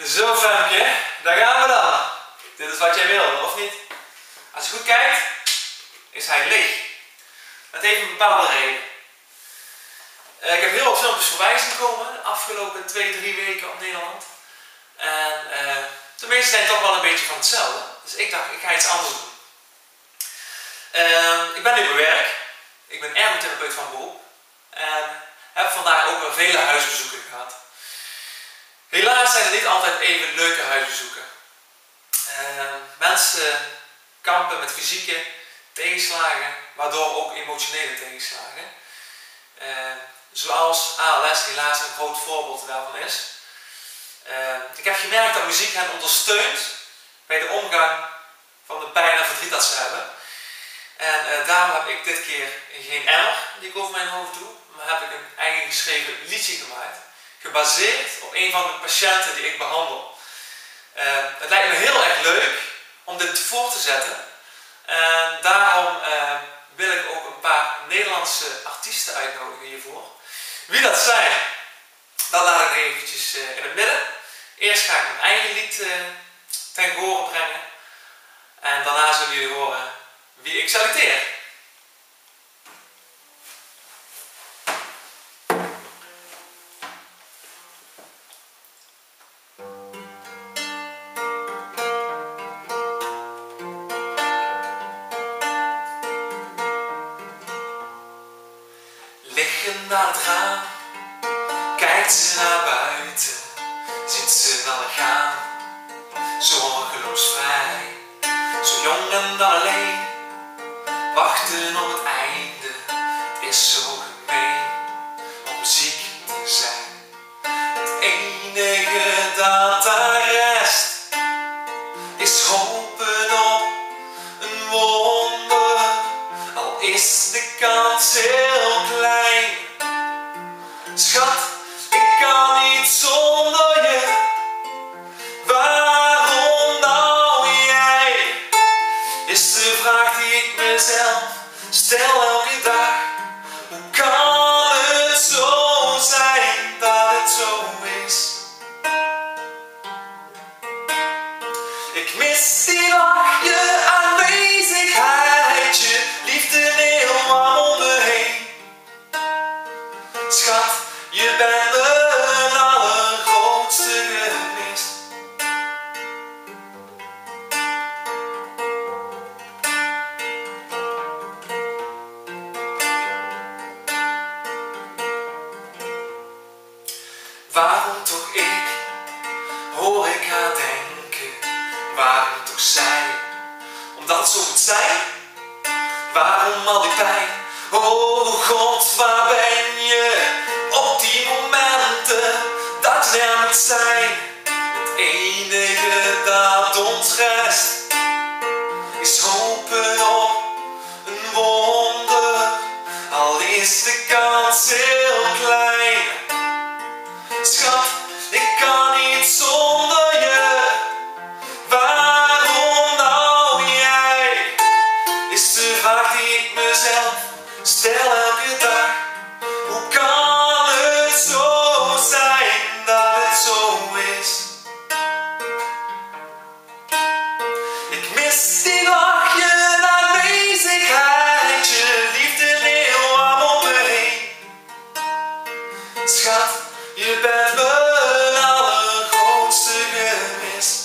Zo Femke, daar gaan we dan. Dit is wat jij wil, of niet? Als je goed kijkt, is hij leeg. Dat heeft een bepaalde reden. Ik heb heel veel filmpjes voorbij zien komen de afgelopen 2-3 weken op Nederland. En de meeste zijn toch wel een beetje van hetzelfde. Dus ik dacht, ik ga iets anders doen. Ik ben nu bij werk. Ik ben ergotherapeut van beroep. En heb vandaag ook wel vele huisbezoeken gehad. Helaas zijn het niet altijd even leuke huisbezoeken. Mensen kampen met fysieke tegenslagen, waardoor ook emotionele tegenslagen. Zoals ALS helaas een groot voorbeeld daarvan is. Ik heb gemerkt dat muziek hen ondersteunt bij de omgang van de pijn en verdriet dat ze hebben. En daarom heb ik dit keer geen emmer die ik over mijn hoofd doe, maar heb ik een eigen geschreven liedje gemaakt. Gebaseerd op een van de patiënten die ik behandel. Het lijkt me heel erg leuk om dit voor te zetten. En daarom wil ik ook een paar Nederlandse artiesten uitnodigen hiervoor. Wie dat zijn, dat laat ik nog eventjes in het midden. Eerst ga ik mijn eigen lied ten gehore brengen. En daarna zullen jullie horen wie ik selecteer. Liggend aan het raam, kijkt ze naar buiten, ziet ze allen gaan. Zorgeloos vrij, zo jong en dan alleen. Wachten op het einde is zo gemeen om ziek te zijn. Het enige dat daar rest is hopen op een wonder, al is de kans heel klein. Schat, ik kan niet zonder je. Waarom nou jij? Is de vraag die ik mezelf stel elke dag. Hoe kan het zo zijn dat het zo is? Ik mis die lach, je aanwezigheid, je liefde heel warm om me heen. Schat, je bent mijn allergrootste gemis. Waarom toch ik, hoor ik haar denken, waarom toch zij, omdat het zo moet zijn? Waarom al die pijn, oh God, waar ben je, op die momenten dat je er moet zijn? Het enige dat ons rest, is hopen op een wonder, al is de kans heel klein. Schat, ik kan niet zonder je. Waarom nou jij? Is de vraag die ik mezelf stel elke dag. Hoe kan het zo zijn dat het zo is? Ik mis die lach, je aanwezigheid, je liefde heel warm om me heen. Schat, je bent mijn allergrootste gemis.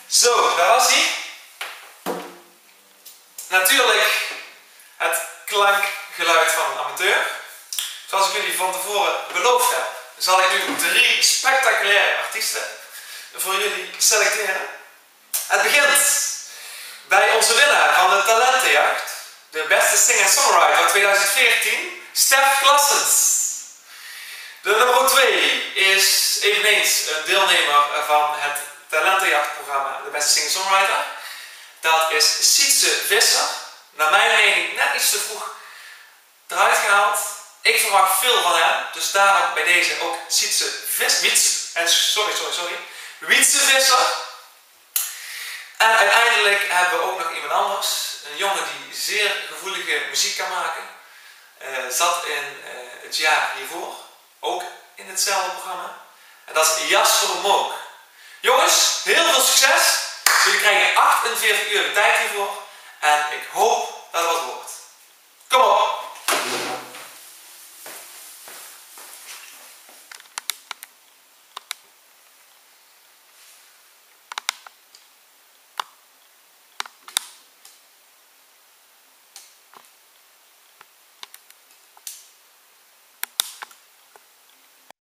Zo, daar was hij. Natuurlijk het klankgeluid van een amateur. Zoals ik jullie van tevoren beloofd heb, zal ik nu 3 spectaculaire artiesten voor jullie selecteren. Het begint bij onze winnaar van de Talentenjacht, de beste singer-songwriter 2014, Stef Claessens. De nummer 2 is eveneens een deelnemer van het Talentenjachtprogramma De Beste Singer-Songwriter. Dat is Sietse Visser, naar mijn mening net iets te vroeg eruit gehaald. Ik verwacht veel van hem, dus daarom bij deze ook Wietse Visser. En uiteindelijk hebben we ook nog iemand anders, een jongen die zeer gevoelige muziek kan maken. Zat in het jaar hiervoor, ook in hetzelfde programma. En dat is Jasper Mook. Jongens, heel veel succes. Jullie krijgen 48 uur de tijd hiervoor. En ik hoop dat het wat wordt. Kom op!